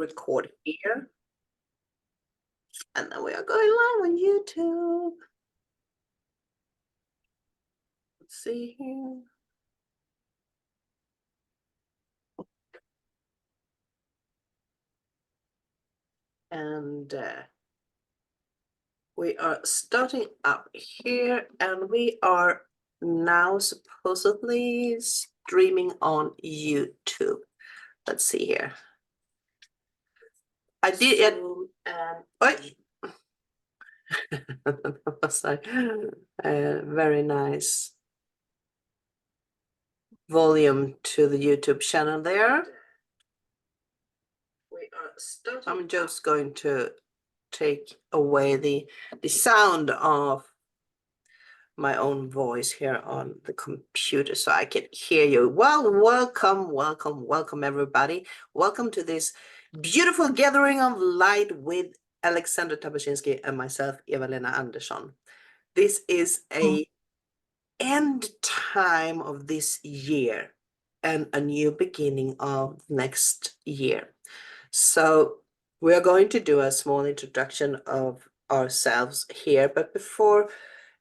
record here. And then we are going live on YouTube. Let's see here. And we are starting up here, and we are now supposedly streaming on YouTube. Let's see here. I did it. That was like very nice volume to the YouTube channel there. We are starting. I'm just going to take away the sound of my own voice here on the computer so I can hear you. Well, welcome everybody. Welcome to this beautiful gathering of light with Alexandra Tabashinsky and myself, Eva-lena Andersson. This is a end time of this year and a new beginning of next year. So we are going to do a small introduction of ourselves here, but before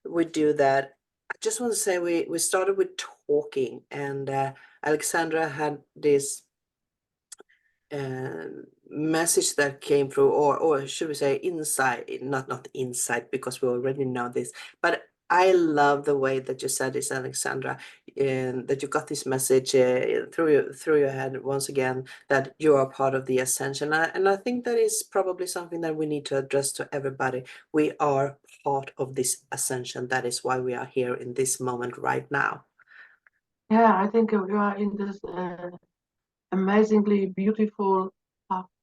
we do that, I just want to say we started with talking, and Alexandra had this message that came through, or should we say insight, not insight, because we already know this, but I love the way that you said this, Alexandra, that you got this message through your head once again, that you are part of the ascension. And I think that is probably something that we need to address to everybody. We are part of this ascension. That is why we are here in this moment right now. Yeah, I think we are in this amazingly beautiful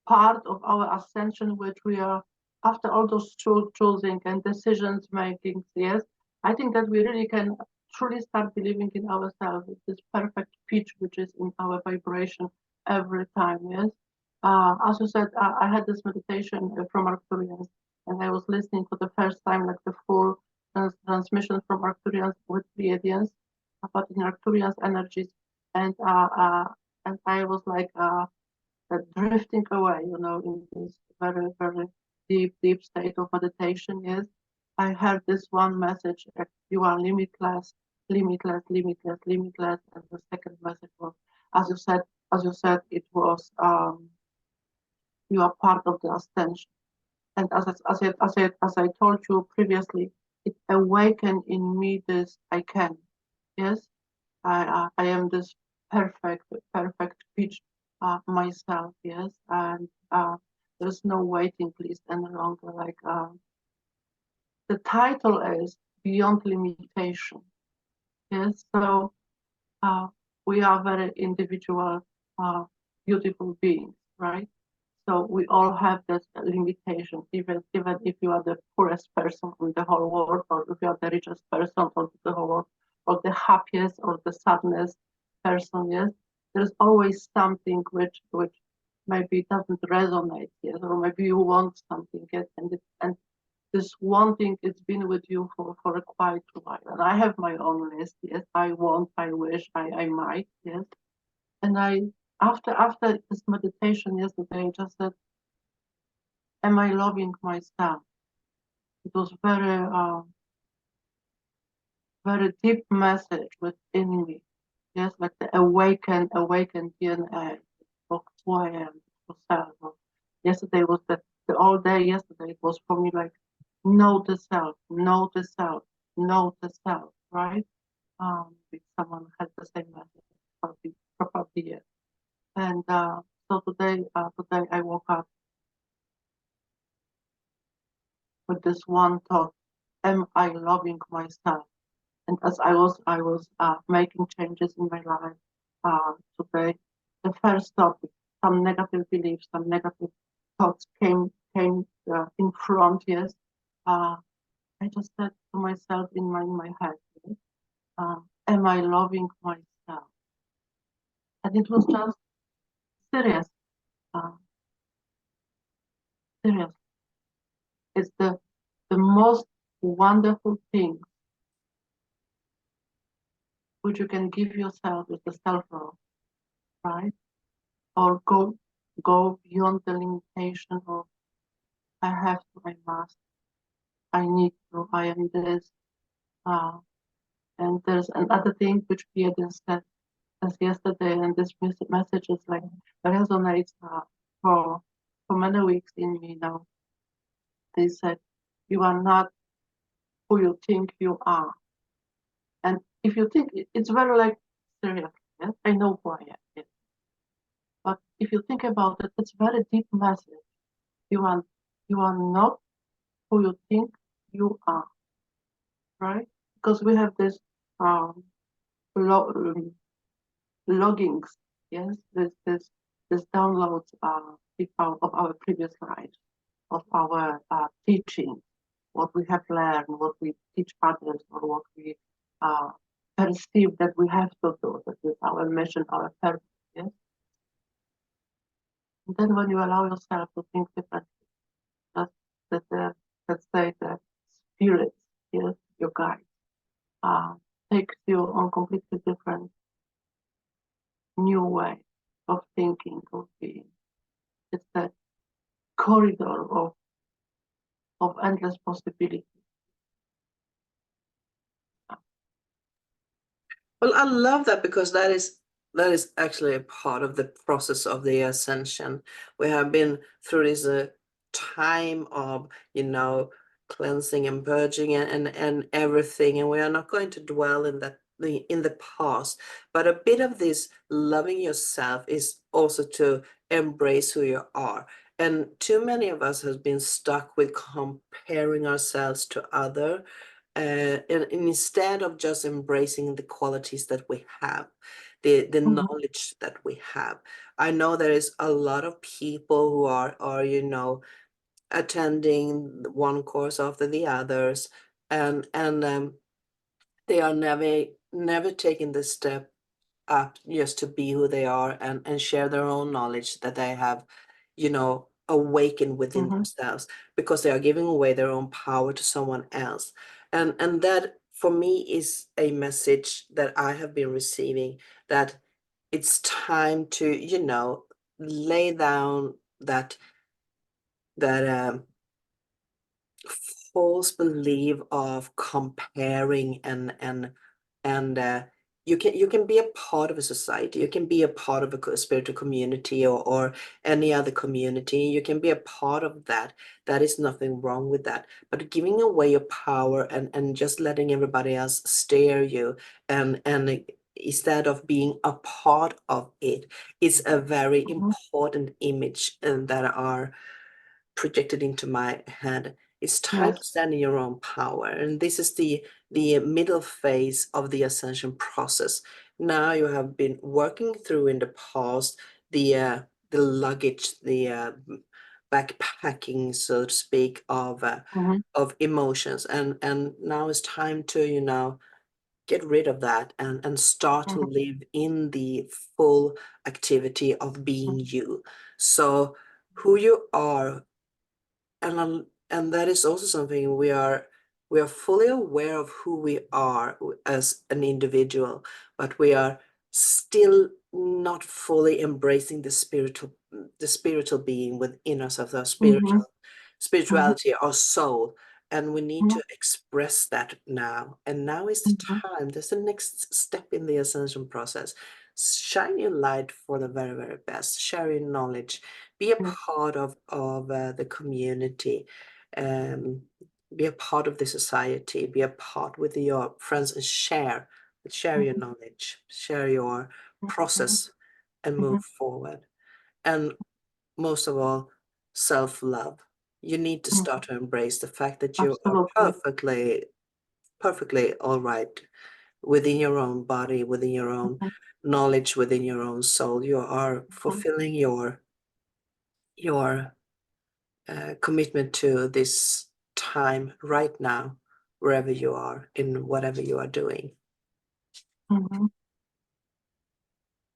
part of our ascension, which we are, after all those choosing and decisions making, yes, I think that we really can truly start believing in ourselves, this perfect pitch which is in our vibration every time, yes. As you said, I had this meditation from Arcturians, and I was listening for the first time, like the full transmission from Arcturians with Pleiadians, about in Arcturians energies, and I was like drifting away, you know, in this very, very deep state of meditation. Yes, I heard this one message: you are limitless, limitless, limitless, limitless. And the second message was, as you said, it was you are part of the ascension. And as I told you previously, it awakened in me this I can. Yes, I am this perfect pitch myself. Yes, and there's no waiting list any longer. Like the title is Beyond Limitation. Yes, so we are very individual, beautiful beings, right? So we all have that limitation, even if you are the poorest person in the whole world, or if you are the richest person on the whole world, or the happiest or the saddest person, yes, there's always something which maybe doesn't resonate, yes, or maybe you want something, yes, and this wanting, it's been with you for a quite a while. And I have my own list, yes, I want, I wish, I might, yes. And I after this meditation yesterday, I just said, am I loving myself? It was very deep message within me. Yes, like the awakened DNA of who I am, for self. Yesterday was the all day yesterday, it was for me like know the self, know the self, know the self, right? If someone had the same message, probably yes. And so today I woke up with this one thought: am I loving myself? And as I was making changes in my life today, the first topic, some negative beliefs, some negative thoughts came in front. Yes, I just said to myself in my head, yes, am I loving myself? And it was just serious, serious. It's the most wonderful thing which you can give yourself is the self-love, right? Or go beyond the limitation of I have to, I must, I need to, I am this. And there's another thing which Pleiadians said as yesterday, and this message is like resonates for many weeks in me now. They said, you are not who you think you are. And if you think it's very like serious, yes? I know who I am. Yes. But if you think about it, it's a very deep message. You are not who you think you are, right? Because we have this loggings, yes, this downloads of our previous lives, of our teaching, what we have learned, what we teach others, or what we perceive that we have to do, that is our mission, our purpose, yes? And then when you allow yourself to think differently, let's say that spirit, yes, your guide, takes you on completely different new way of thinking, of being. It's that corridor of endless possibility. Well, I love that because that is actually a part of the process of the ascension. We have been through this time of, cleansing and purging and everything, and we are not going to dwell in the past. But a bit of this loving yourself is also to embrace who you are. And too many of us have been stuck with comparing ourselves to other. And instead of just embracing the qualities that we have, the knowledge that we have. I know there is a lot of people who are attending one course after the others, and they are never taking the step up just to be who they are and share their own knowledge that they have, awakened within themselves, because they are giving away their own power to someone else. And that for me is a message that I have been receiving, that it's time to, lay down that false belief of comparing and you can be a part of a society, you can be a part of a spiritual community or any other community, you can be a part of that. That is nothing wrong with that, but giving away your power and just letting everybody else steer you and instead of being a part of it is a very important image and that are projected into my head. It's time to Yes. stand in your own power. And this is the middle phase of the ascension process. Now you have been working through in the past the luggage, the backpacking, so to speak, of emotions. And now it's time to, get rid of that and start to live in the full activity of being you. So who you are, and that is also something we are fully aware of who we are as an individual, but we are still not fully embracing the spiritual being within us, of our spirituality, our soul. And we need to express that now. And now is the time. That's the next step in the ascension process. Shine your light for the very, very best. Share your knowledge. Be a part of the community. Be a part of the society. Be a part with your friends and share your knowledge. Share your process and move forward. And most of all, self-love. You need to start to embrace the fact that you are Absolutely. perfectly all right within your own body, within your own knowledge, within your own soul. You are fulfilling your commitment to this time right now, wherever you are, in whatever you are doing.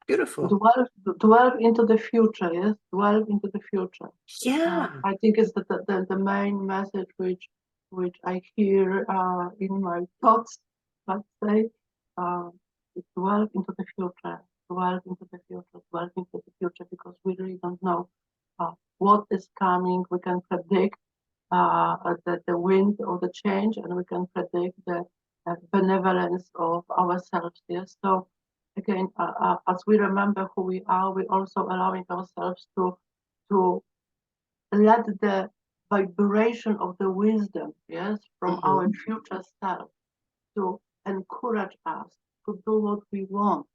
Beautiful. Dwell into the future, yes? Dwell into the future. Yeah. I think it's the main message which I hear in my thoughts, let's say. Dwell into the future. 12 into the future, 12 into the future, because we really don't know what is coming. We can predict the wind or the change, and we can predict the benevolence of ourselves. Yes. So again, as we remember who we are, we're also allowing ourselves to let the vibration of the wisdom, yes, from our future self to encourage us to do what we want,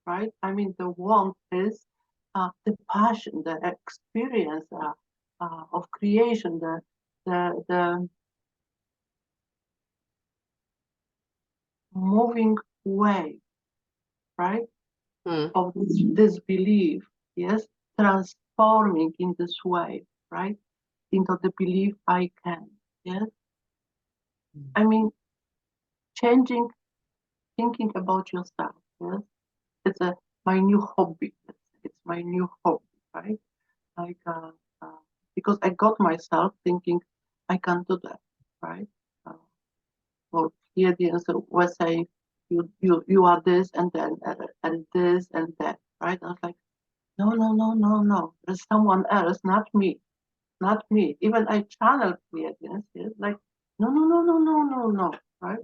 right? I mean, the want is the passion, the experience of creation, the moving way, right, of this belief, yes, transforming in this way, right, into the belief I can, yes. I mean, changing, thinking about yourself, yes. It's my new hobby. It's my new hobby, right? Like, because I got myself thinking I can do that, right? Or Pleiadians were saying you are this and then and this and that, right? I was like, no. There's someone else, not me, not me. Even I channel Pleiadians, yes? Like, no, right?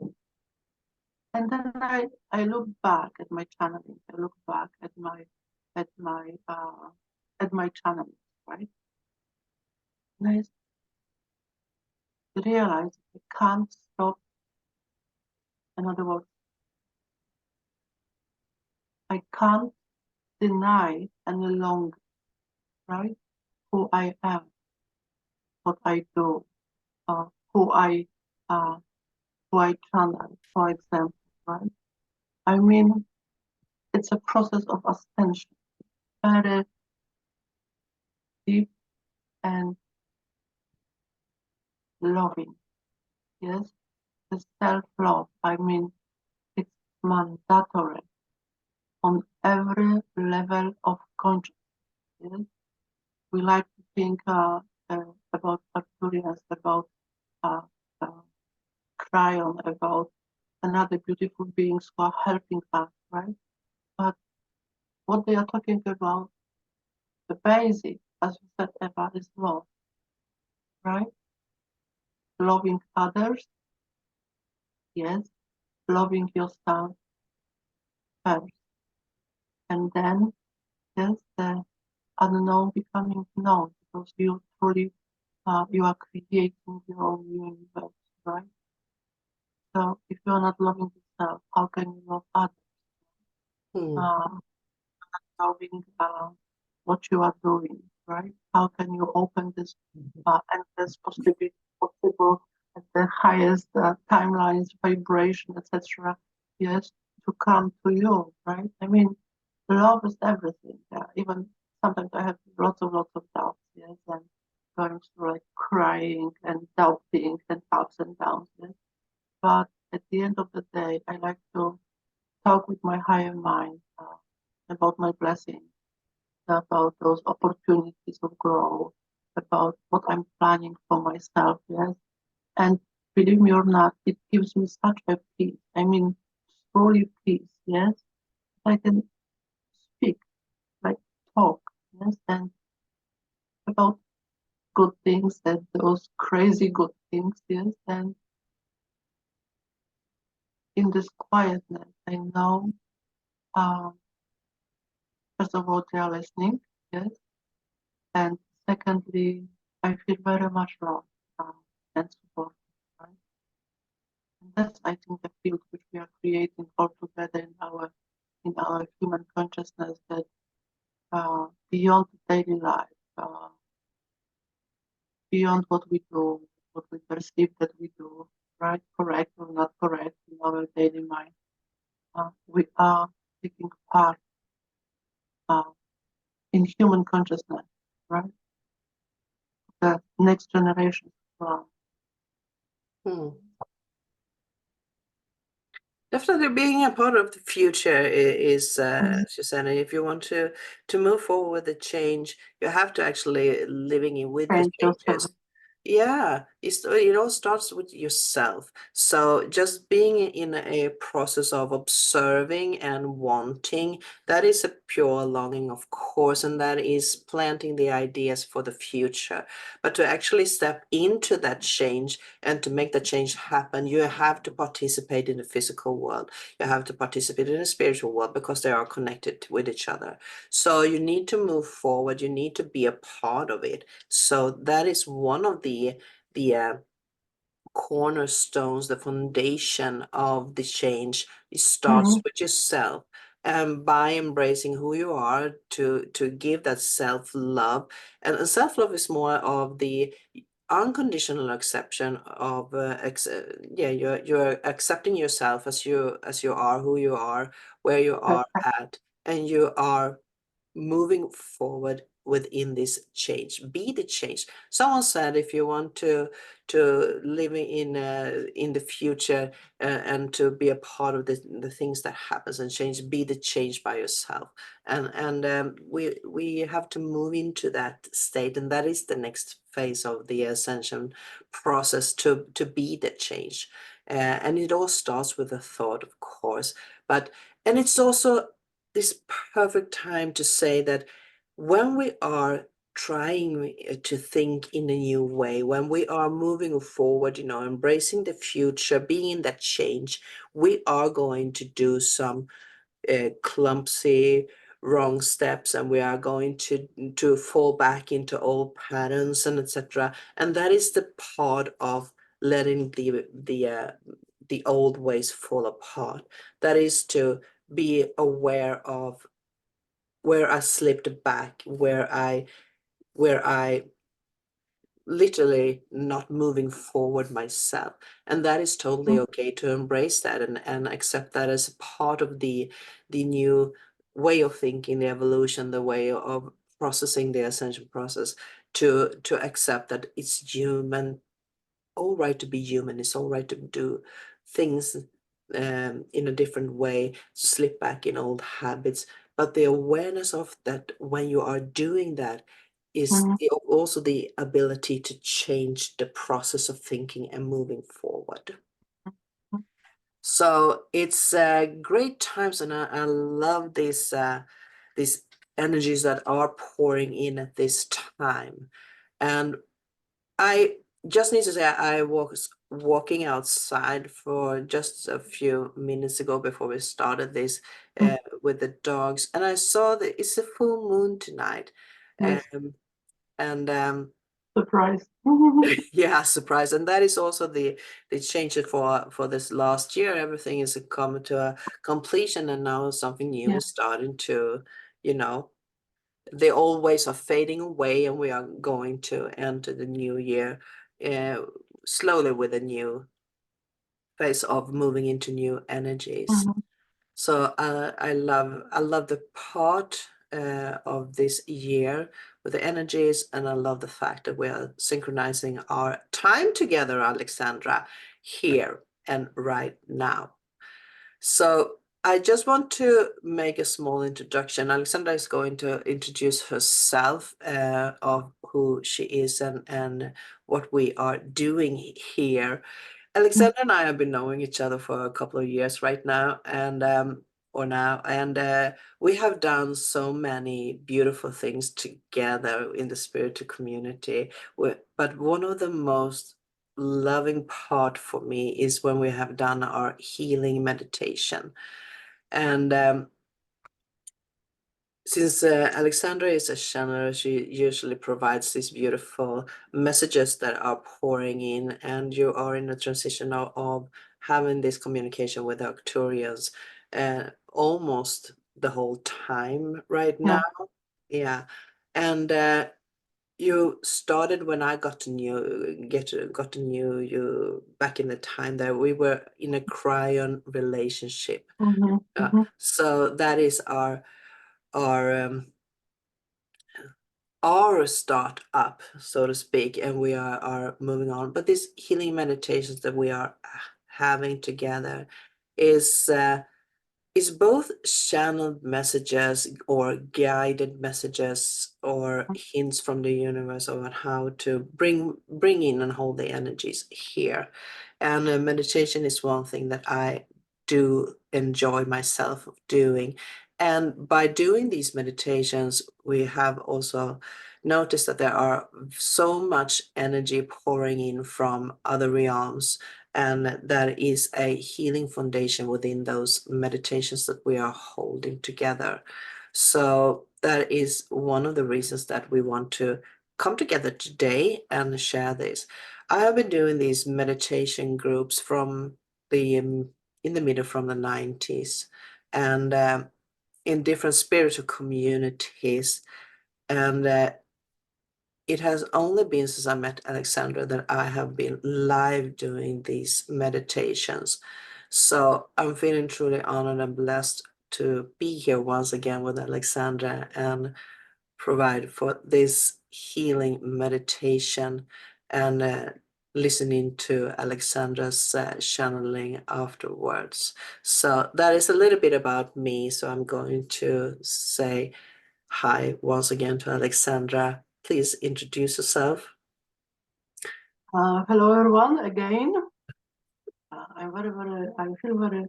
And then I look back at my channeling. I look back at my channeling, right? And I realize I can't stop. In other words, I can't deny any longer, right? Who I am, what I do, who I channel, for example, right? I mean, it's a process of ascension, very deep and loving. Yes, the self-love. I mean, it's mandatory on every level of consciousness. Yes? We like to think about Arcturians, about uh, Cryon, about another beautiful beings who are helping us, right? But what they are talking about, the basic, as you said, Eva, is love, right? Loving others, yes, loving yourself first, and then, yes, the unknown becoming known, because you truly, you are creating your own universe, right? So if you are not loving yourself, how can you love others? Loving what you are doing, right? How can you open this endless possible at the highest timelines, vibration, etc. Yes, to come to you, right? I mean, love is everything. Even sometimes I have lots of doubts, yes, and going through like crying and doubting and ups and downs, yes. But at the end of the day, I like to talk with my higher mind about my blessings, about those opportunities of growth, about what I'm planning for myself, yes. And believe me or not, it gives me such a peace. I mean, truly peace, yes. I can speak, like talk, yes, and about good things and those crazy good things, yes. And in this quietness, I know, first of all, they are listening, yes. And secondly, I feel very much loved and supported, right? And that's, I think, the field which we are creating all together in our human consciousness, that beyond daily life, beyond what we do, what we perceive that we do, right, correct or not correct in our daily mind, we are taking part in human consciousness, right? The next generation as well. Definitely being a part of the future is Susanna, if you want to move forward with the change, you have to actually living in with the Change yourself. changes. Yeah, it all starts with yourself. So just being in a process of observing and wanting, that is a pure longing, of course, and that is planting the ideas for the future. But to actually step into that change and to make the change happen, you have to participate in the physical world. You have to participate in the spiritual world because they are connected with each other. So you need to move forward. You need to be a part of it. So that is one of the cornerstones, the foundation of the change. It starts Mhm. with yourself. And by embracing who you are to give that self-love. And self-love is more of the unconditional acceptance of yeah, you're accepting yourself as you are, who you are, where you are Perfect. at, and you are moving forward within this change. Be the change. Someone said if you want to live in the future and to be a part of the things that happens and change, be the change by yourself. And we have to move into that state, and that is the next phase of the ascension process, to be the change. And it all starts with a thought, of course, but and it's also this perfect time to say that when we are trying to think in a new way, when we are moving forward, embracing the future, being in that change, we are going to do some clumsy wrong steps, and we are going to fall back into old patterns and etc. And that is the part of letting the old ways fall apart. That is to be aware of where I slipped back, where I literally not moving forward myself. And that is totally Mhm. okay to embrace that and accept that as a part of the new way of thinking, the evolution, the way of processing the ascension process, to accept that it's human, all right to be human. It's all right to do things in a different way, to slip back in old habits. But the awareness of that when you are doing that is Mhm. also the ability to change the process of thinking and moving forward. So it's great times, and I love these energies that are pouring in at this time. And I just need to say I was walking outside for just a few minutes ago before we started this Mhm. with the dogs, and I saw that it's a full moon tonight. Yes, Um, and surprise. yeah, surprise. And that is also the change for this last year. Everything is coming to a completion, and now something new Yeah. is starting to, you know, the old ways are fading away, and we are going to enter the new year uh, slowly with a new phase of moving into new energies. Mhm. So I love the part of this year with the energies, and I love the fact that we are synchronizing our time together, Alexandra, here and right now. So I just want to make a small introduction. Alexandra is going to introduce herself, of who she is and what we are doing here. Mhm. Alexandra and I have been knowing each other for a couple of years right now, and we have done so many beautiful things together in the spiritual community. But one of the most loving part for me is when we have done our healing meditation. And since Alexandra is a channeler, she usually provides these beautiful messages that are pouring in, and you are in a transition of having this communication with Arcturians almost the whole time right now. Yeah. Yeah. And you started when I got to know you back in the time that we were in a cryon relationship. Mhm. Mhm. So that is our our start up, so to speak, and we are moving on. But these healing meditations that we are having together is is both channeled messages or guided messages or hints from the universe on how to bring in and hold the energies here. And meditation is one thing that I do enjoy myself doing. And by doing these meditations, we have also noticed that there are so much energy pouring in from other realms, and that is a healing foundation within those meditations that we are holding together. So that is one of the reasons that we want to come together today and share this. I have been doing these meditation groups from the in the middle from the 90s, and in different spiritual communities, and it has only been since I met Alexandra that I have been live doing these meditations. So I'm feeling truly honored and blessed to be here once again with Alexandra and provide for this healing meditation and listening to Alexandra's channeling afterwards. So that is a little bit about me. So I'm going to say hi once again to Alexandra. Please introduce yourself. Hello everyone again. I feel very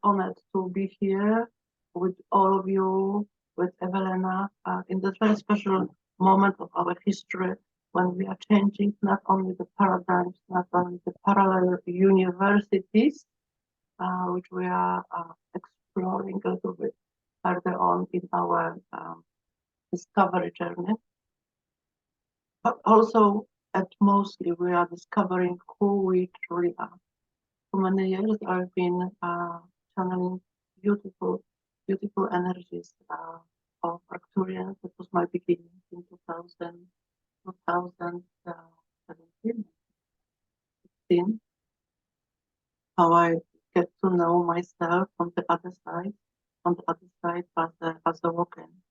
honored to be here with all of you, with Eva-lena, in this very special moment of our history when we are changing not only the paradigms, not only the parallel universities, which we are exploring a little bit further on in our discovery journey, but also at mostly we are discovering who we truly are. For many years, I've been channeling beautiful energies of Arcturians. It was my beginning in 2017, how I get to know myself on the other side as a walk-in.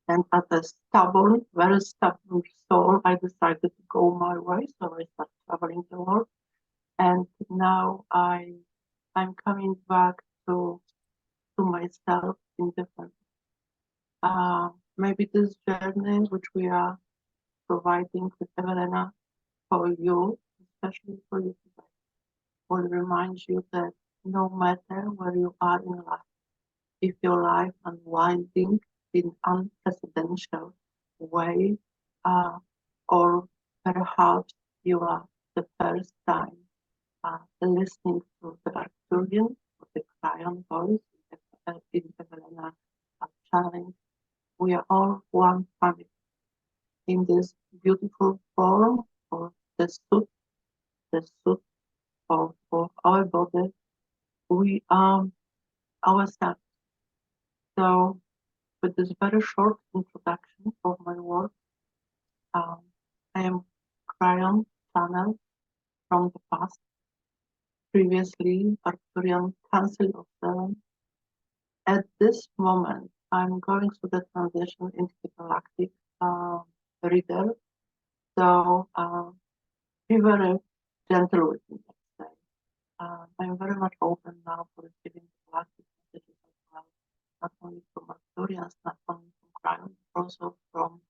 And as a stubborn, very stubborn soul, I decided to go my way, so I started traveling the world. And now I'm coming back to myself in different. Maybe this journey which we are providing with Eva-lena for you, especially for you today, will remind you that no matter where you are in life, if your life unwinding in unprecedented way, or perhaps you are the first time listening to the Arcturian, the Cryon voice in Eva-lena channeling, we are all one family in this beautiful form of the suit of our body. We are ourselves. So, with this very short introduction of my work, I am Cryon channel from the past, previously Arcturian Council of Seven. At this moment, I'm going through the transition into the galactic reader. So be very gentle with me, let's say. I'm very much open now for receiving galactic messages as well, not only from Arcturians, not only from Cryon, but also from,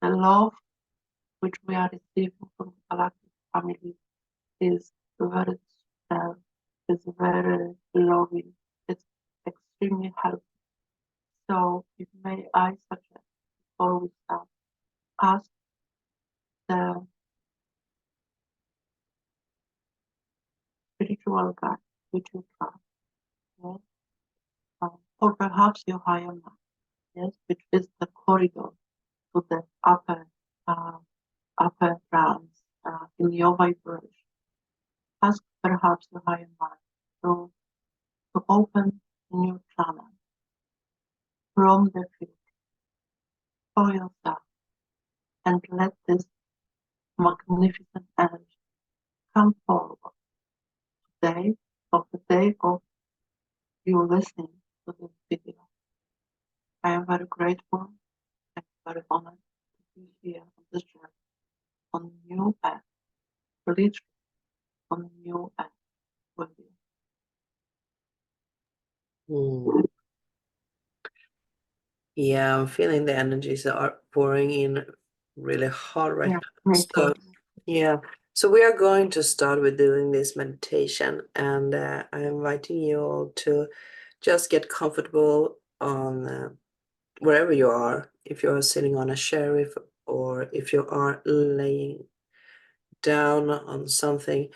the love which we are receiving from the galactic family is very is very loving, it's extremely helpful. So if may I suggest before we start, ask the spiritual guide which you trust, yes? Or perhaps your higher mind, yes, which is the corridor to the upper realms in your vibration. Ask perhaps your higher mind to open a new channel from the future for yourself and let this magnificent energy come forward today, of the day of you listening to this video. I am very grateful and very honored to be here on this journey, on new earth, literally on new earth. with you. Mm. Yeah, I'm feeling the energies that are pouring in really hard right Yeah, now. me So, too. yeah. So we are going to start with doing this meditation, and I'm inviting you all to just get comfortable on wherever you are. If you're sitting on a chair, or if you are laying down on something,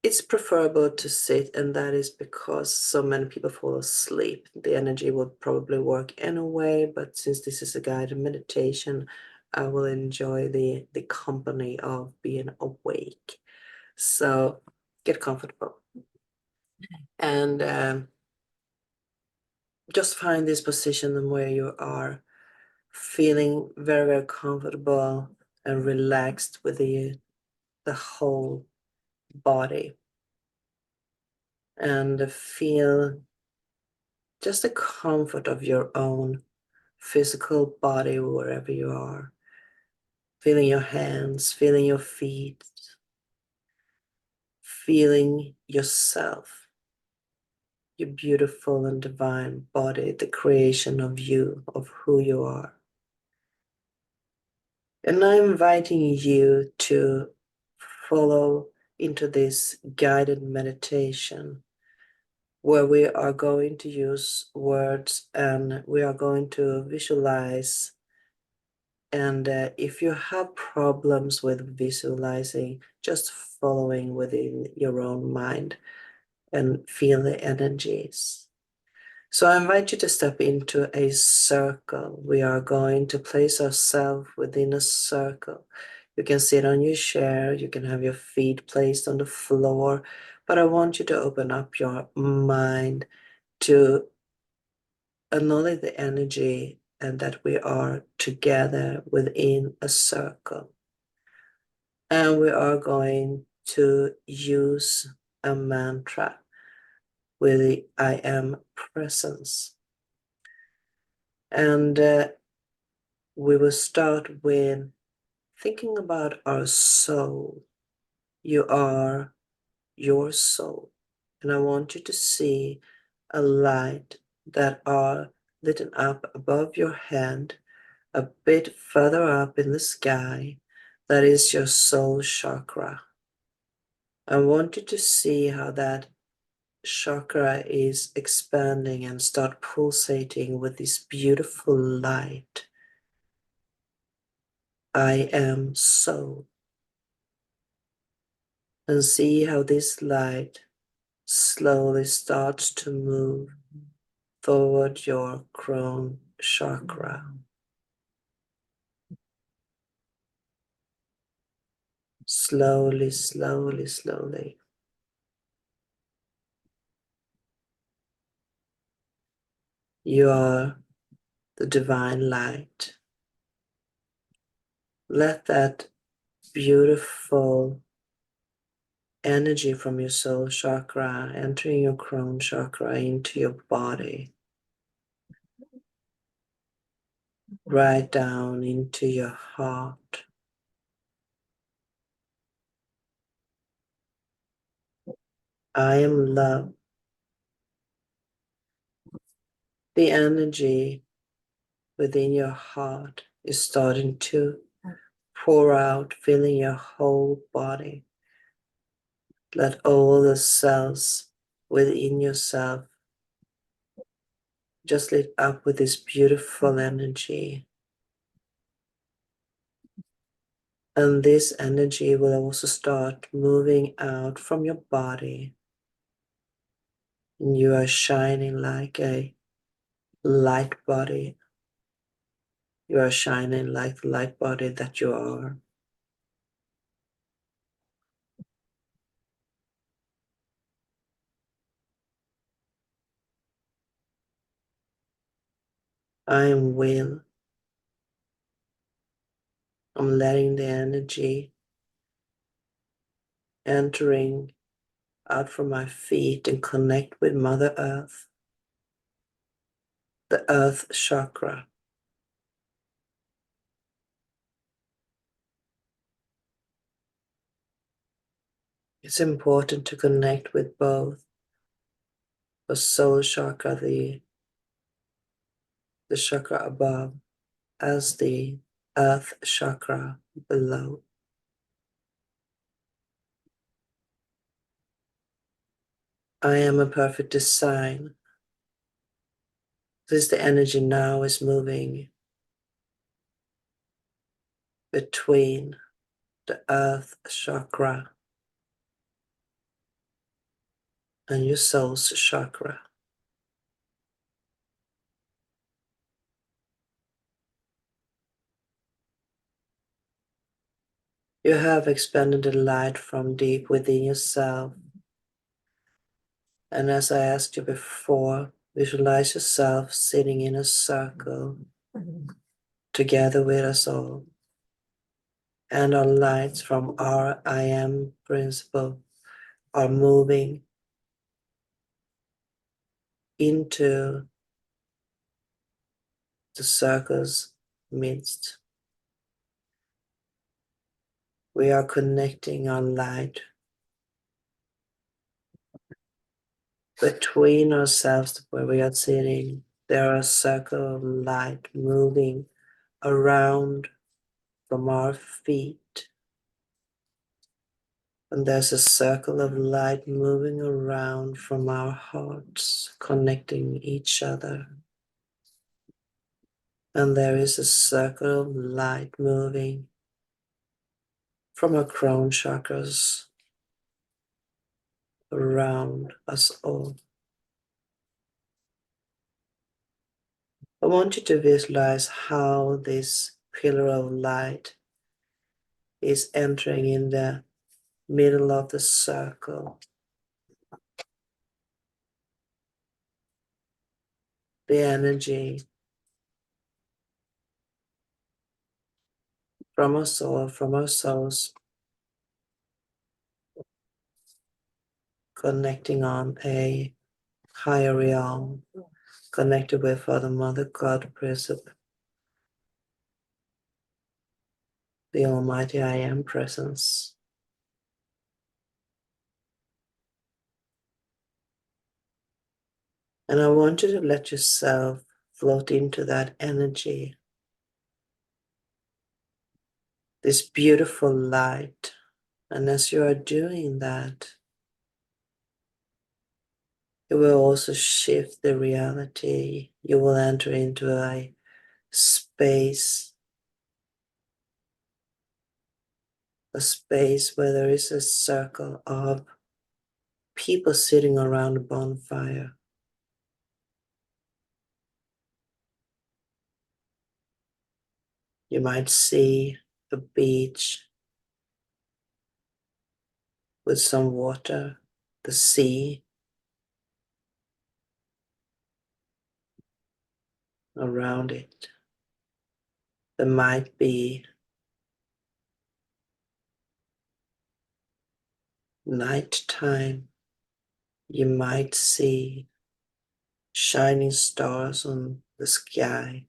it's preferable to sit, and that is because so many people fall asleep. The energy will probably work anyway, but since this is a guided meditation, I will enjoy the company of being awake. So get comfortable and just find this position where you are feeling very, very comfortable and relaxed with the whole body, and feel just the comfort of your own physical body wherever you are. Feeling your hands, feeling your feet, feeling yourself, your beautiful and divine body, the creation of you, of who you are. And I'm inviting you to follow into this guided meditation where we are going to use words and we are going to visualize. And if you have problems with visualizing, just following within your own mind and feel the energies. So I invite you to step into a circle. We are going to place ourselves within a circle. You can sit on your chair, you can have your feet placed on the floor, but I want you to open up your mind to acknowledge the energy and that we are together within a circle. And we are going to use a mantra with the I am presence. And we will start with thinking about our soul. You are your soul. And I want you to see a light that are lit up above your head, a bit further up in the sky. That is your soul chakra. I want you to see how that chakra is expanding and start pulsating with this beautiful light. I am soul. And see how this light slowly starts to move toward your crown chakra. Slowly, slowly, slowly. You are the divine light. Let that beautiful energy from your soul chakra entering your crown chakra into your body, right down into your heart. I am love. The energy within your heart is starting to pour out, filling your whole body. Let all the cells within yourself just lit up with this beautiful energy. And this energy will also start moving out from your body. And you are shining like a light body. You are shining like the light body that you are. I am will. I'm letting the energy entering out from my feet and connect with Mother Earth, the Earth chakra. It's important to connect with both the soul chakra, the chakra above, as the earth chakra below. I am a perfect design. This is the energy now is moving between the earth chakra and your soul's chakra. You have expanded the light from deep within yourself. And as I asked you before, visualize yourself sitting in a circle together with us all. And our lights from our I am principle are moving into the circle's midst. We are connecting our light between ourselves where we are sitting. There are a circle of light moving around from our feet. And there's a circle of light moving around from our hearts, connecting each other. And there is a circle of light moving from our crown chakras around us all. I want you to visualize how this pillar of light is entering in the middle of the circle. The energy from our soul, from our souls, connecting on a higher realm, connected with Father, Mother, God, Principle, the Almighty I Am Presence. And I want you to let yourself float into that energy, this beautiful light. And as you are doing that, it will also shift the reality. You will enter into a space where there is a circle of people sitting around a bonfire. You might see a beach with some water, the sea around it. There might be nighttime. You might see shining stars on the sky.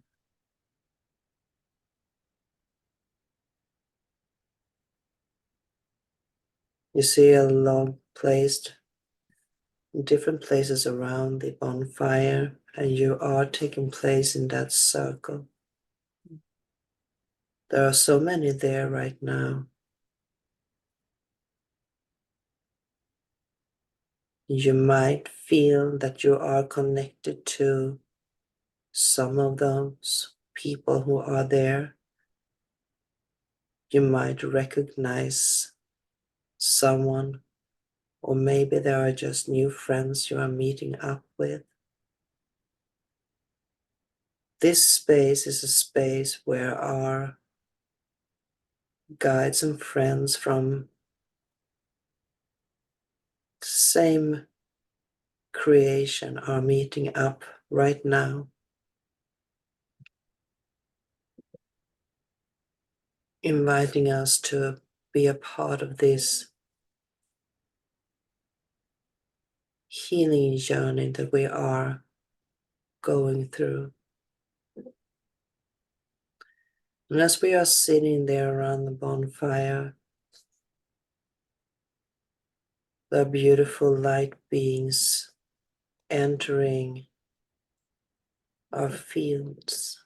You see a log placed in different places around the bonfire, and you are taking place in that circle. There are so many there right now. You might feel that you are connected to some of those people who are there. You might recognize someone, or maybe there are just new friends you are meeting up with. This space is a space where our guides and friends from the same creation are meeting up right now, inviting us to be a part of this healing journey that we are going through. And as we are sitting there around the bonfire, The beautiful light beings entering our fields.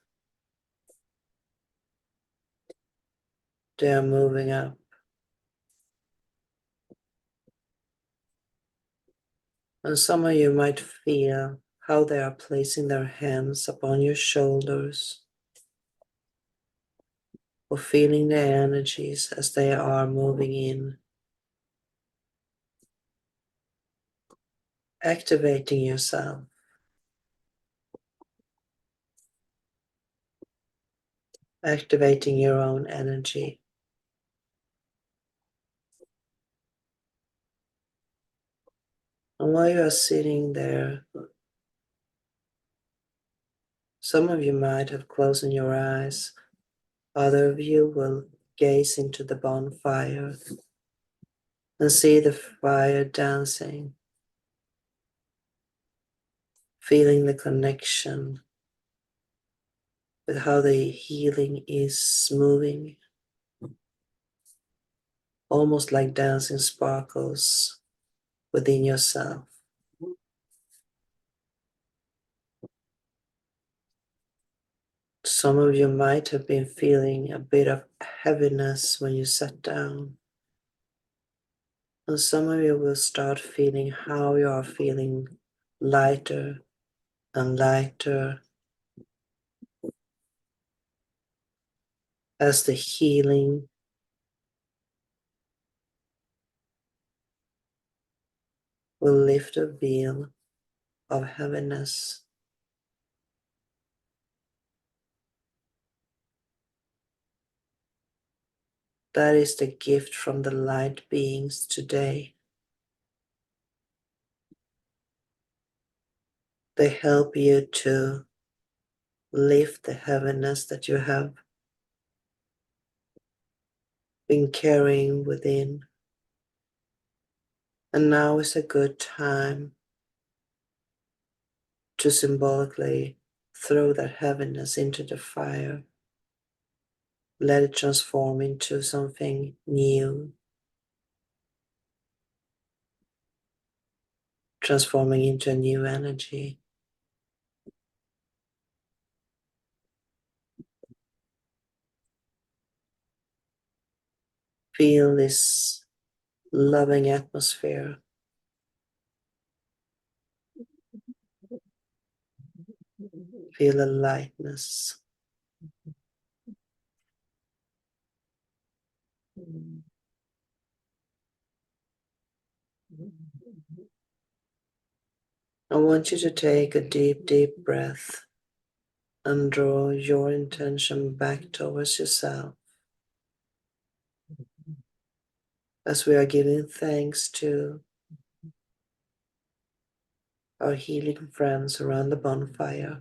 They are moving up. And some of you might feel how they are placing their hands upon your shoulders, or feeling the energies as they are moving in, activating yourself, activating your own energy. And while you are sitting there, some of you might have closed your eyes, other of you will gaze into the bonfire and see the fire dancing, feeling the connection with how the healing is moving, almost like dancing sparkles within yourself. Some of you might have been feeling a bit of heaviness when you sat down, and some of you will start feeling how you are feeling lighter and lighter as the healing will lift a veil of heaviness. That is the gift from the light beings today. They help you to lift the heaviness that you have been carrying within. And now is a good time to symbolically throw that heaviness into the fire. Let it transform into something new, transforming into a new energy. Feel this loving atmosphere. Feel the lightness. I want you to take a deep, deep breath and draw your intention back towards yourself as we are giving thanks to our healing friends around the bonfire.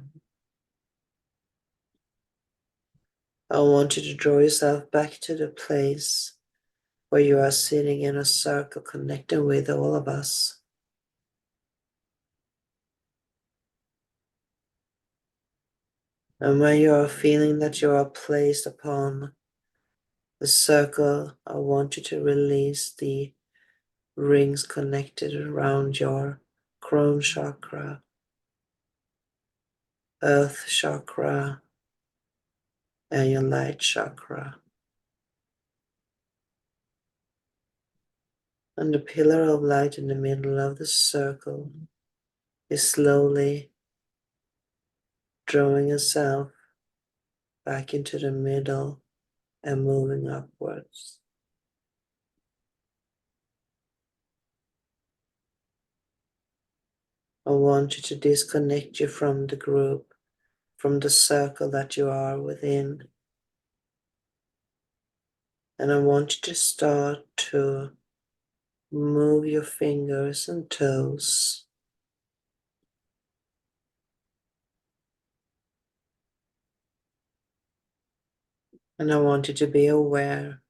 I want you to draw yourself back to the place where you are sitting in a circle connecting with all of us. And when you are feeling that you are placed upon the circle, I want you to release the rings connected around your crown chakra, earth chakra, and your light chakra. And the pillar of light in the middle of the circle is slowly drawing itself back into the middle and moving upwards. I want you to disconnect you from the group, from the circle that you are within. And I want you to start to move your fingers and toes. And I want you to be aware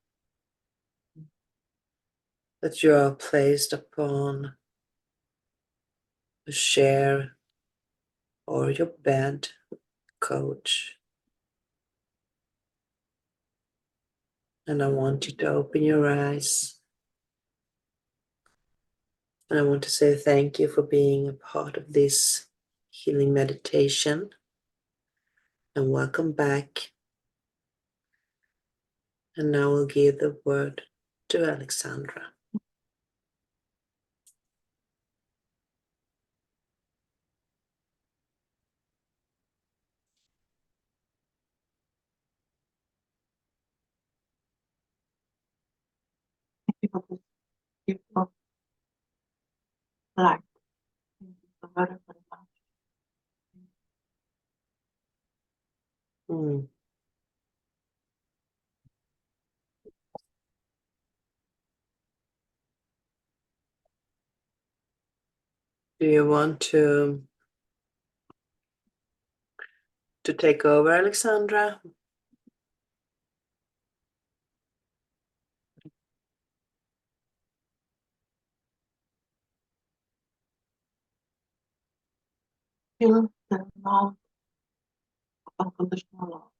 that you are placed upon a chair or your bed, couch. And I want you to open your eyes And I want to say thank you for being a part of this healing meditation. And welcome back. And now we'll give the word to Alexandra. Thank you for this gift of light. Thank you so very, very much. Mm. Do you want to take over, Alexandra? Feel the amount of unconditional love.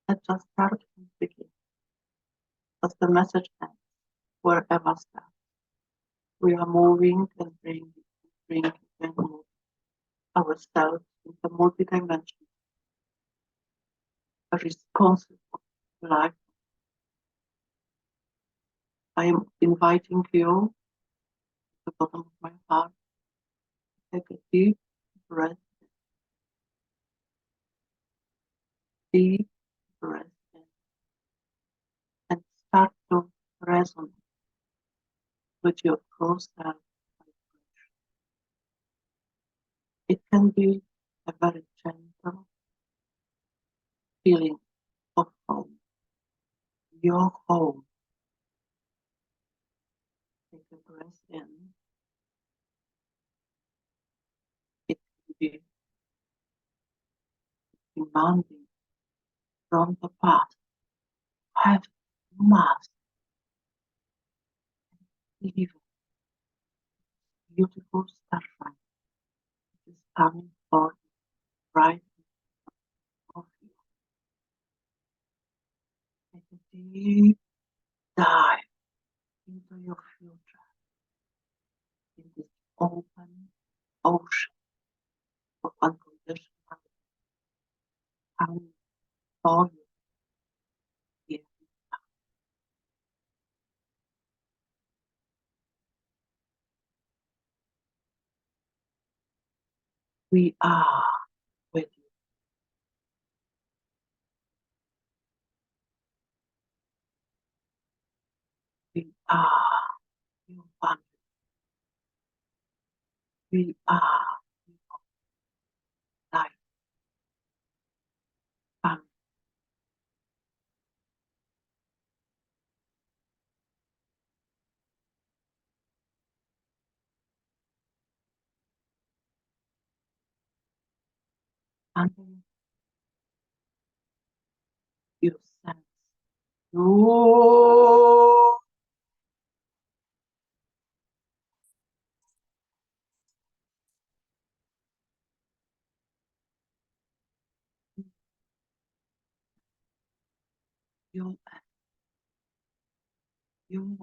Let's just start from the beginning. As the message ends, wherever starts. We are moving and bringing and moving ourselves into multidimensional, a responsible life. I am inviting you to the bottom of my heart. Take a deep breath, deep breath in, and start to resonate with your true self. It can be a very gentle feeling of home, your home. Take a breath in. It can be demanding from the past. Have must leave beautiful starlight. It is coming for right of you. Take a deep dive into your future, in this open ocean of unconditional coming for you here. We are with you. We are your one. We are your life. Family. And you sense your you you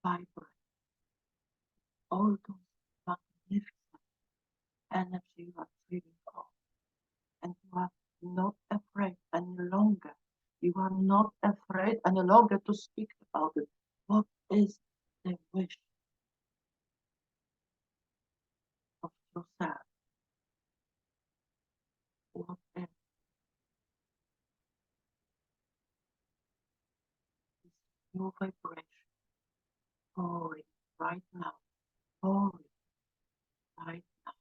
vibrate all those magnificent energy you are feeling of, and you are not afraid any longer. You are not afraid any longer to speak about it. What is the wish of yourself? What is this new vibration pouring right now? Pouring right now.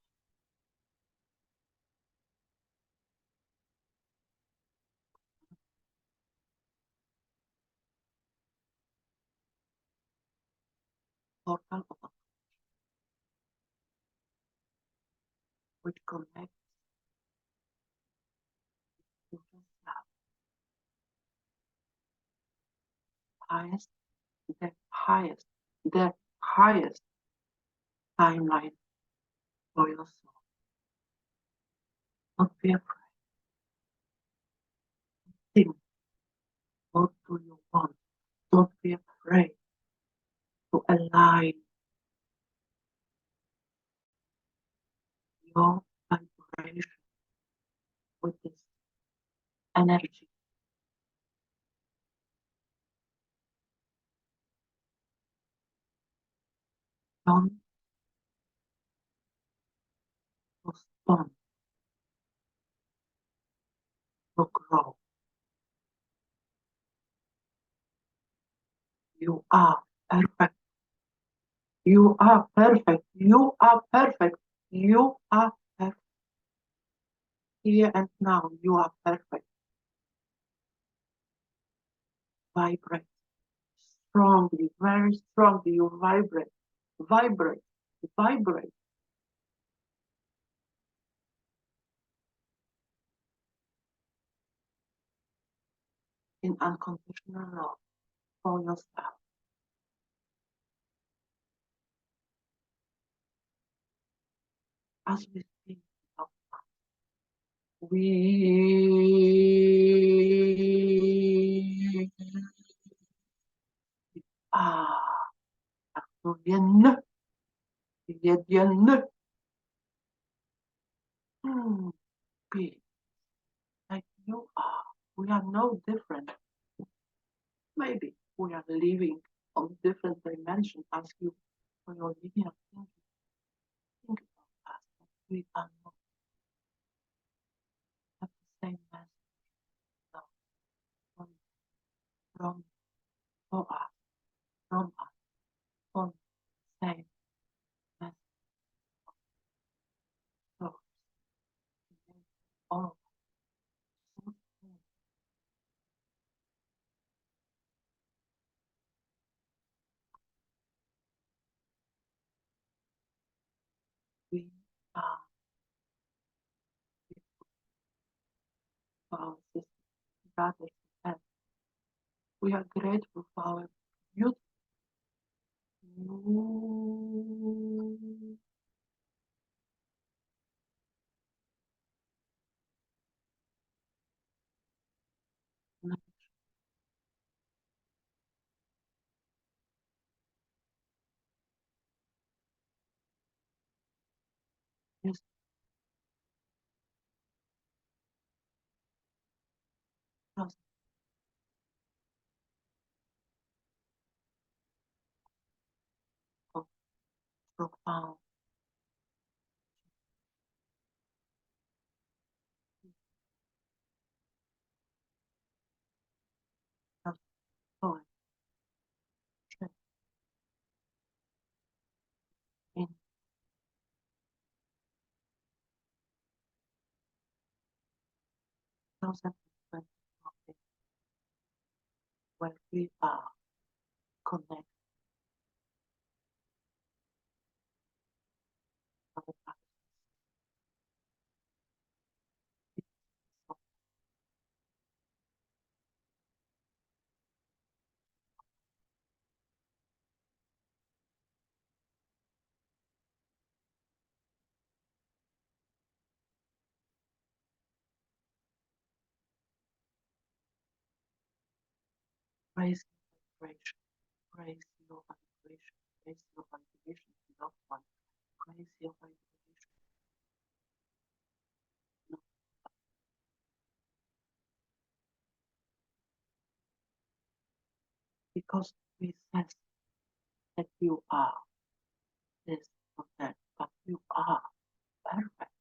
Portal of which connects to yourself. Highest, the highest timeline for your soul. Don't be afraid. Think, what do you want? Don't be afraid to align your vibration with this energy. Don't postpone your growth. You are perfect. You are perfect. You are perfect. You are perfect. Here and now, you are perfect. Vibrate strongly, very strongly. You vibrate, vibrate, vibrate. In unconditional love for yourself. As we speak of we are Arcturian Pleiadian being like you are. We are no different. Maybe we are living on different dimensions as you for your linear thinking. Think about us that we are not at the same message from for us, from us, from the same message source. All of us. We are for our sisters, brothers, and we are grateful for our beautiful yes, just of profound just joy in 2020 where we are connected to the past. Raise your vibration, raise your vibration, raise your vibration, loved one, raise your vibration. Because we sense that you are this or that, but you are perfect.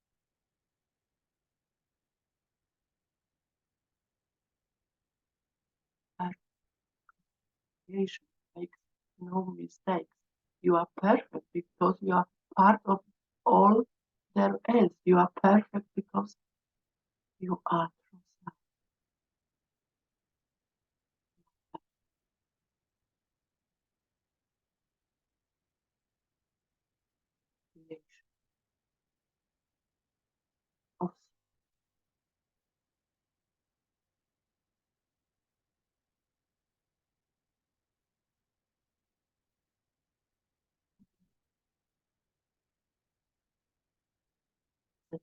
Perfect creation makes no mistakes. You are perfect because you are part of all there is. You are perfect because you are true self-creation of such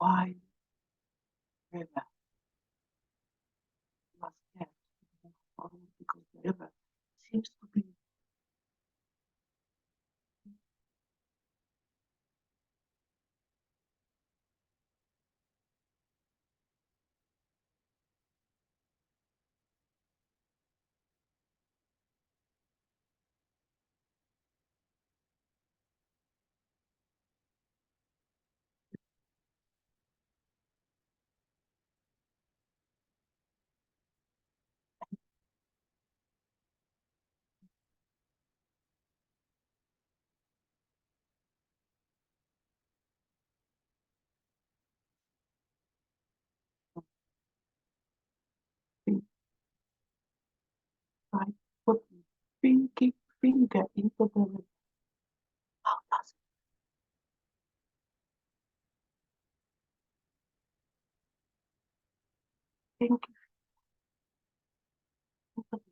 wide river. You are scared to move forward because the river seems to be big, right? Put your pinky finger into the river. How does pinky finger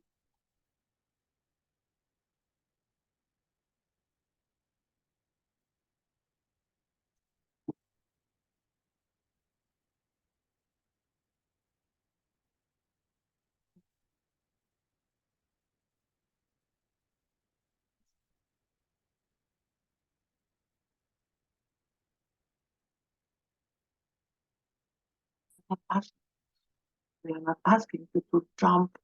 not asking? We are not asking you to jump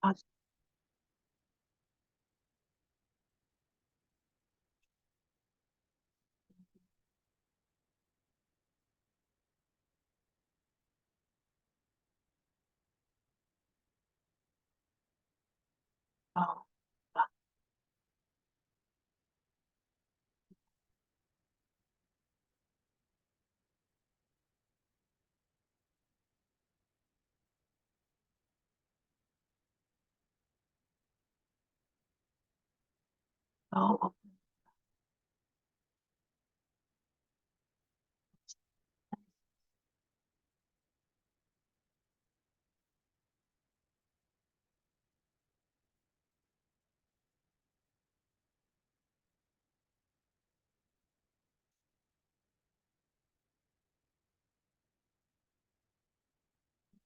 as oh, but no,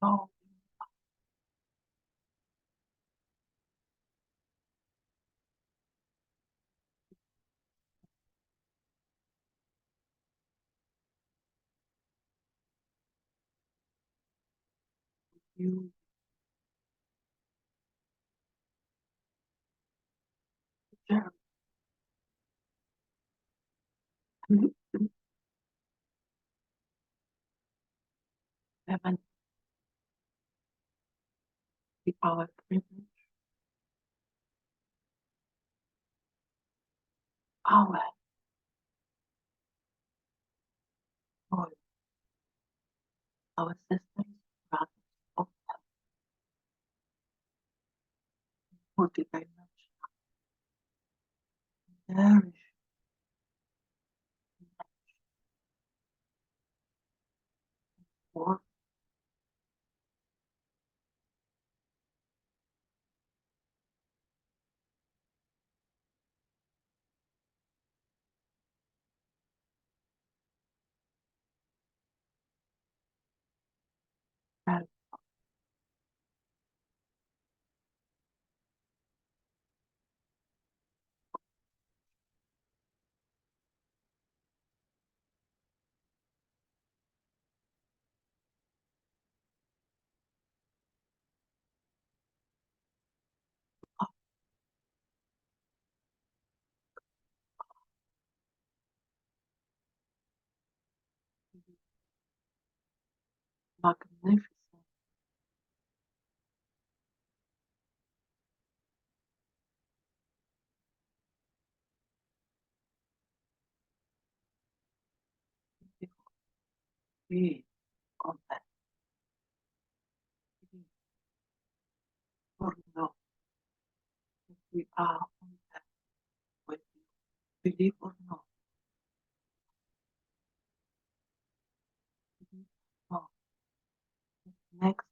no, you deserve heaven be our privilege, our joy, our sisters, brothers of multidimensional, nourish, work, help, magnificent, beautiful, be on that We are on that with you, believe or not. Believe or not. Next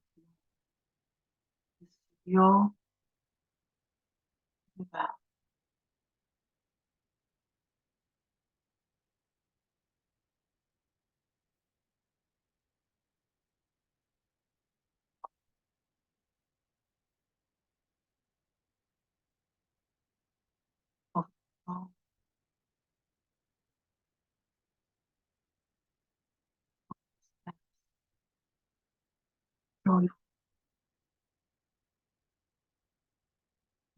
is your universe. Of your joyful,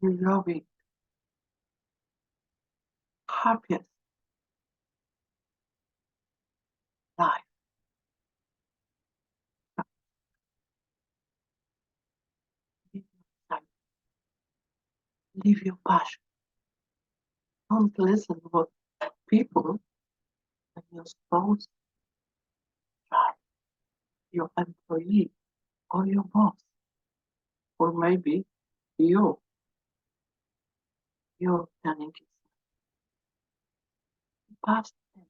loving, happiest life. Live your life. Live your passion. Don't listen to what people and your spouse try, your employee or your boss, or maybe you're telling yourself past them.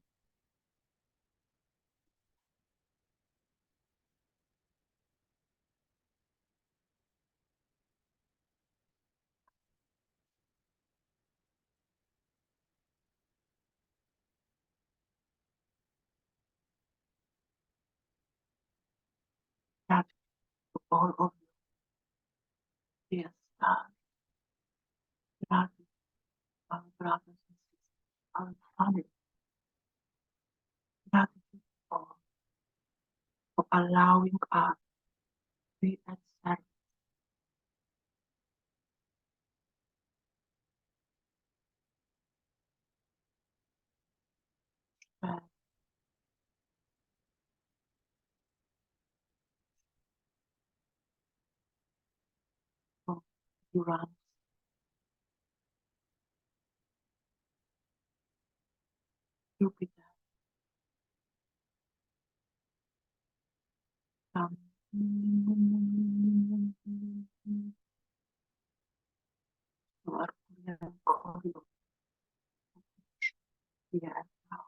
Gratitude to all of you, dear stars. Gratitude to our brothers and sisters, our family. Gratitude for allowing us to be at service. From Uranus, Jupiter, Sun, Mercury, and Scorpio. Yes, now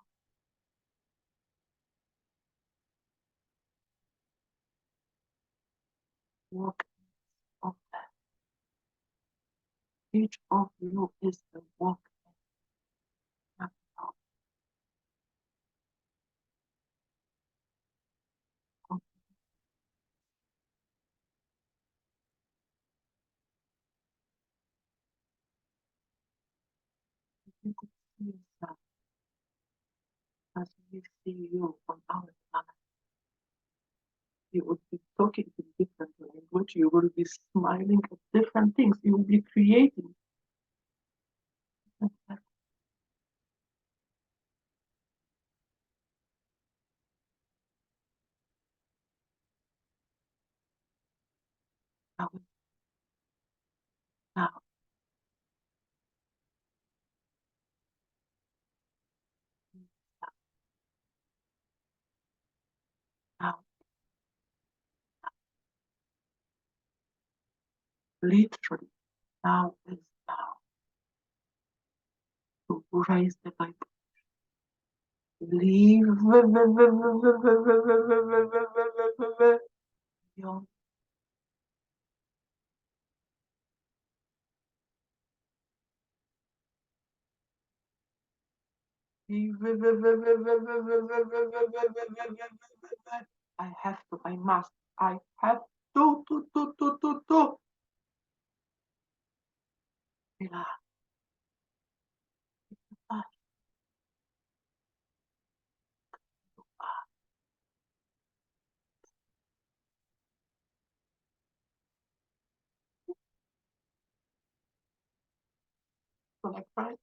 work of that. Each of you is the work of you could see yourself as we see you on our planet. You would be talking in different language, you will be smiling at different things, you will be creating. Now, now, now, literally, now is now to raise the vibration. Leave your I have to, I must, I have to. Relax. So like, right?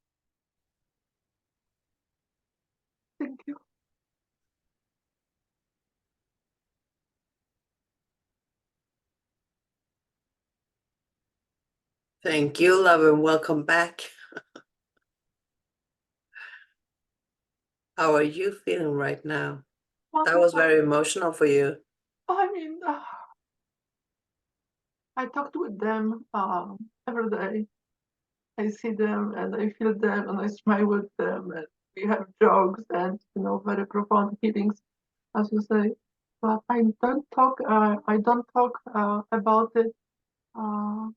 Thank you. Thank you, love, and welcome back. How are you feeling right now? That was very emotional for you. I mean, I talked with them every day. I see them and I feel them and I smile with them and we have jokes and very profound feelings, as you say. But I don't talk. About it uh,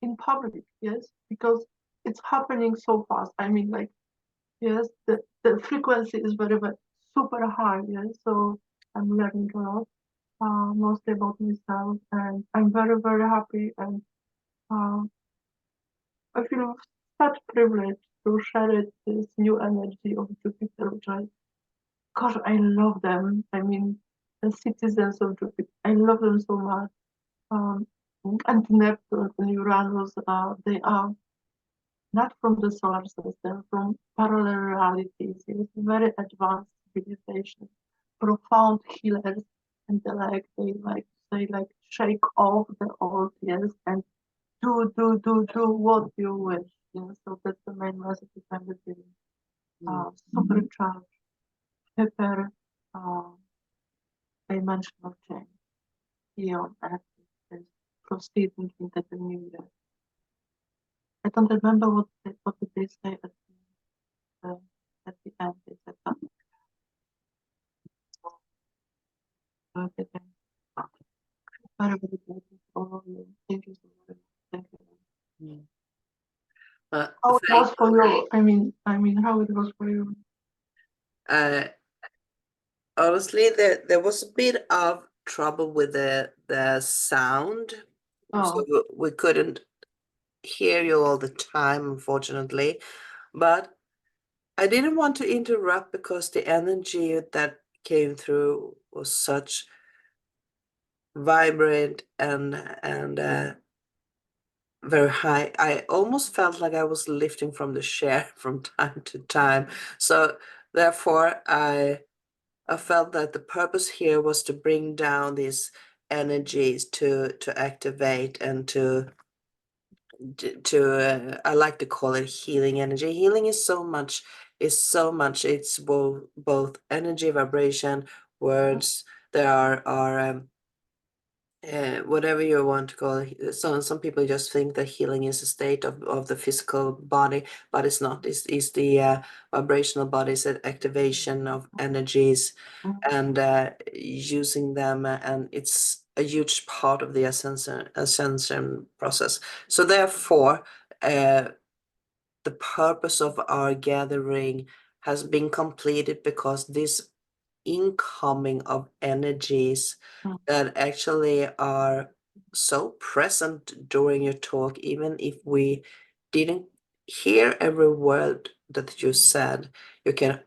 in public. Yes, because it's happening so fast. I mean, like, yes, the frequency is very, very super high. Yes, so I'm learning a lot, mostly about myself, and I'm very, very happy and. Uh, I feel such privilege to share this new energy of Jupiter, which gosh, I love them. I mean, the citizens of Jupiter, I love them so much. Um, and Neptune and Uranus, they are not from the solar system, from parallel realities. It's very advanced civilizations, profound healers, and they shake off the old years and do what you wish. Yeah, so that's the main message I'm giving. Supercharged, hyper uh, dimensional change here on Earth is proceeding into the new year. I don't remember what did they say the, at the end. They said something. Okay, very, very good. All of you. Thank you so much. Thank you. How it was for you? I mean, how it was for you? Honestly, there was a bit of trouble with the sound, so we couldn't hear you all the time, unfortunately. But I didn't want to interrupt because the energy that came through was such vibrant and very high. I almost felt like I was lifting from the chair from time to time. So therefore, I felt that the purpose here was to bring down these energies to activate and to I like to call it healing energy. Healing is so much. It's both energy, vibration, words. There are whatever you want to call it. So some people just think that healing is a state of the physical body, but it's not. It's the vibrational bodies and activation of energies and using them, and it's a huge part of the ascension process. So therefore, the purpose of our gathering has been completed because this incoming of energies that actually are so present during your talk, even if we didn't hear every word that you said, you can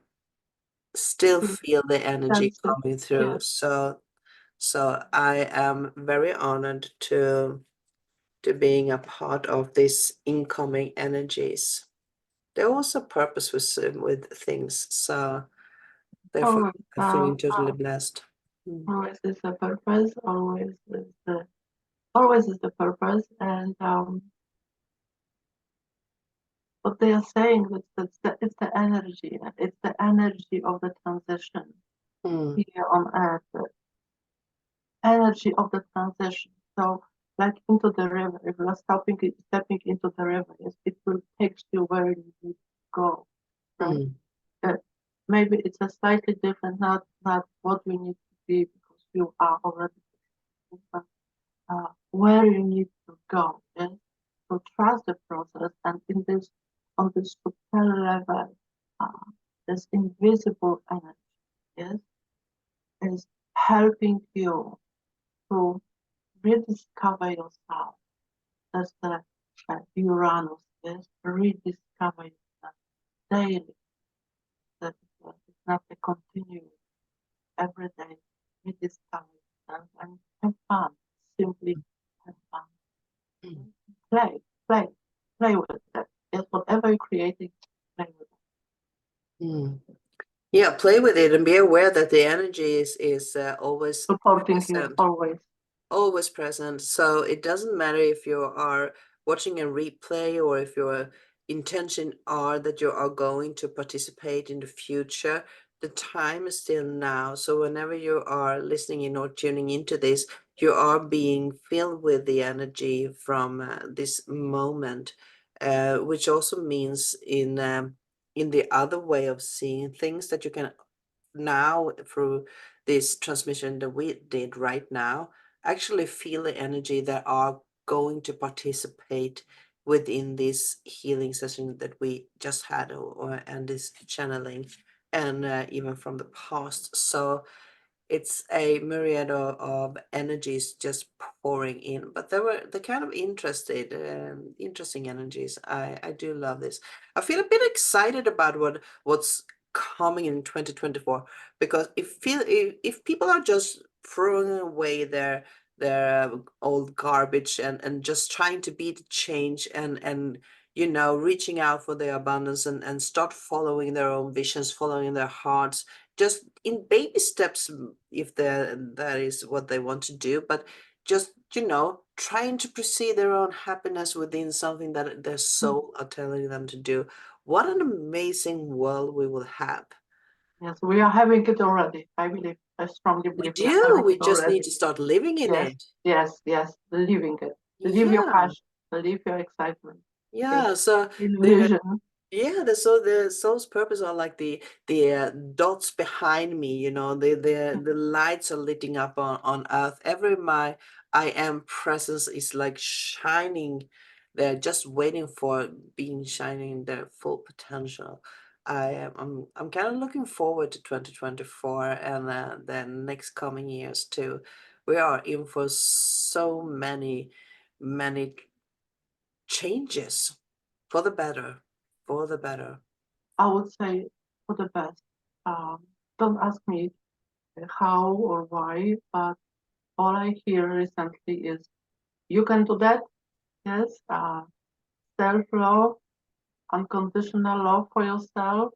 still feel the energy coming through. Yeah. So I am very honored to being a part of these incoming energies. There was a purpose with things, so therefore Always, I'm feeling totally blessed. always is the purpose. Always is the purpose. And what they are saying is that it's the energy. It's the energy of the transition here on Earth. The energy of the transition. So, like into the river, if you're stepping into the river, it will take you where you need to go. Right? Maybe it's a slightly different, not what you need to be because you are already, but where you need to go. Yes? So trust the process, and on this subtle level, this invisible energy, yes, is helping you to rediscover yourself. That's the Uranus, yes, rediscover yourself daily. That it's not a continuous every day. Rediscover yourself and have fun. Simply have fun. Play with it. Yes, whatever you're creating, play with it. Yeah, play with it and be aware that the energy is always Supporting you present. always. Always present. So it doesn't matter if you are watching a replay or if your intention are that you are going to participate in the future. The time is still now. So whenever you are listening in or tuning into this, you are being filled with the energy from this moment. which also means in the other way of seeing things that you can now through this transmission that we did right now actually feel the energy that are going to participate within this healing session that we just had and this channeling and even from the past. So it's a myriad of energies just pouring in, but they're kind of interesting energies. I do love this. I feel a bit excited about what's coming in 2024, because if people are just throwing away their old garbage and just trying to be the change and reaching out for their abundance and start following their own visions, following their hearts, just in baby steps, if that is what they want to do, but just trying to pursue their own happiness within something that their soul are telling them to do. What an amazing world we will have. Yes, we are having it already. I believe, I strongly We believe we are do. having We it just already. need to start living in Yes, it. yes, living it. Live your Yeah. passion, live your excitement. Yeah. So Envision. yeah, the soul's purpose are like the dots behind me, the lights are lighting up on earth. Every my I am presence is like shining. They're just waiting for being shining their full potential. I'm kind of looking forward to 2024 and the next coming years too. We are in for so many changes for the better, for the better. I would say for the best. Don't ask me how or why, but all I hear recently is you can do that. Yes, self-love, unconditional love for yourself.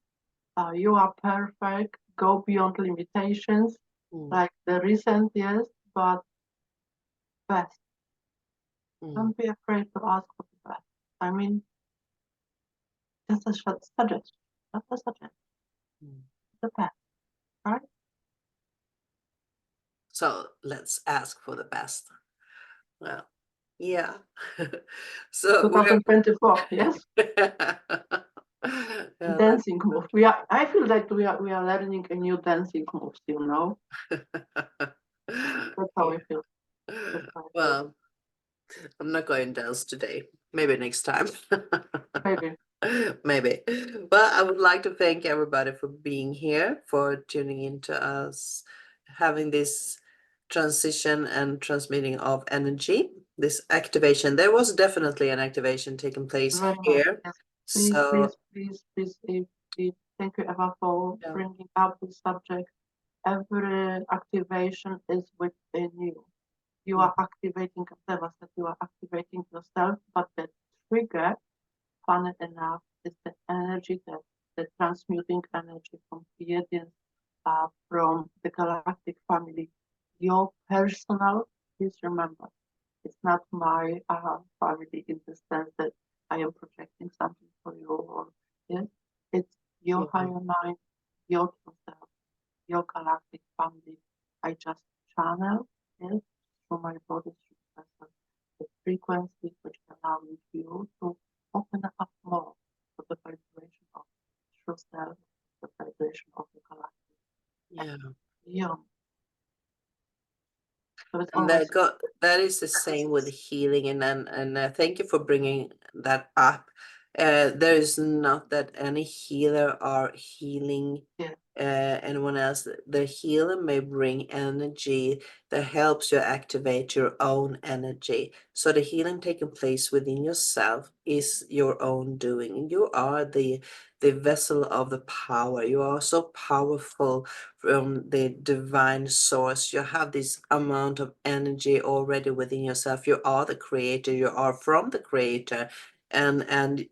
You are perfect. Go beyond limitations, like the recent years, but best. Don't be afraid to ask for the best. I mean, just a suggestion, just a suggestion. The best, right? So let's ask for the best. Well, yeah. So we're 2024, yes. yeah, Dancing move. I feel like we are learning a new dancing moves, you know. That's how I feel. That's how I feel. well, I'm not going to dance today. Maybe next time. Maybe. Maybe. Well, I would like to thank everybody for being here, for tuning in to us, having this transition and transmitting of energy, this activation. There was definitely an activation taking place Very much. here. Yes. So Please, thank you, Eva, for yeah. bringing up this subject. Every activation is within you. You are activating, as Eva said, you are activating yourself, but the trigger, funny enough, is the energy, the transmuting energy from Pleiadians, from the galactic family. Your personal, please remember, it's not my family in the sense that I am projecting something for you, or yes, it's your higher mind, your true self, your galactic family. I just channel it through my body, through presence, the frequencies which allow you to open up more to the vibration of true self, the vibration of the galactic. Yeah. Beyond. So it's And always that is the same with healing, and thank you for bringing that up. There is not that any healer are healing yeah. anyone else. The healer may bring energy that helps you activate your own energy. So the healing taking place within yourself is your own doing. You are the vessel of the power. You are so powerful from the divine source. You have this amount of energy already within yourself. You are the creator. You are from the creator, and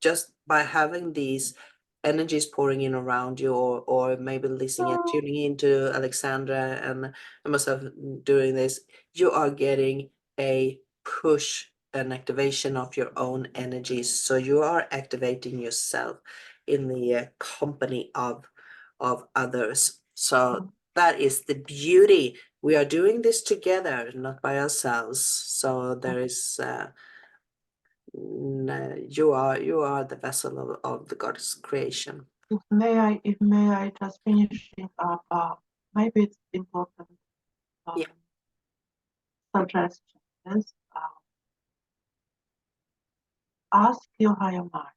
just by having these energies pouring in around you, or maybe listening and tuning into Alexandra and myself doing this, you are getting a push, an activation of your own energies. So you are activating yourself in the company of others. So that is the beauty. We are doing this together, not by ourselves. So there is You are the vessel of the God's creation. If may I just finishing up, maybe it's important Yeah. suggestion is ask your higher mind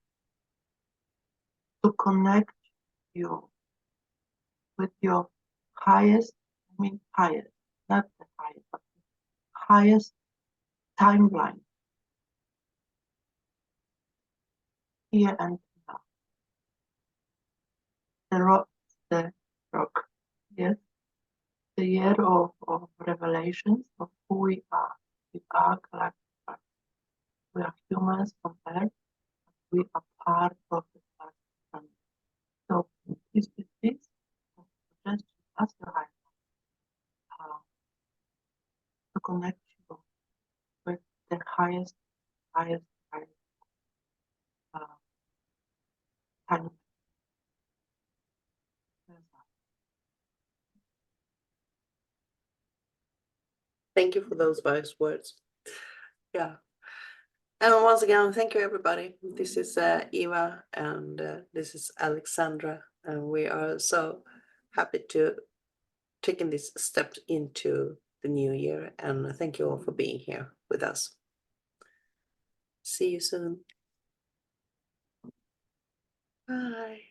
to connect you with your highest, highest, not the highest, but the highest timeline here and now. The rock, yes, the year of revelations of who we are. We are galactic. We are humans from Earth. We are part of the galactic family. So this suggestion as your higher to connect you with the highest time. Thank you for those wise words. Yeah. And once again, thank you, everybody. This is Eva, and this is Alexandra, and we are so happy to taking this step into the new year. And thank you all for being here with us. See you soon. Bye.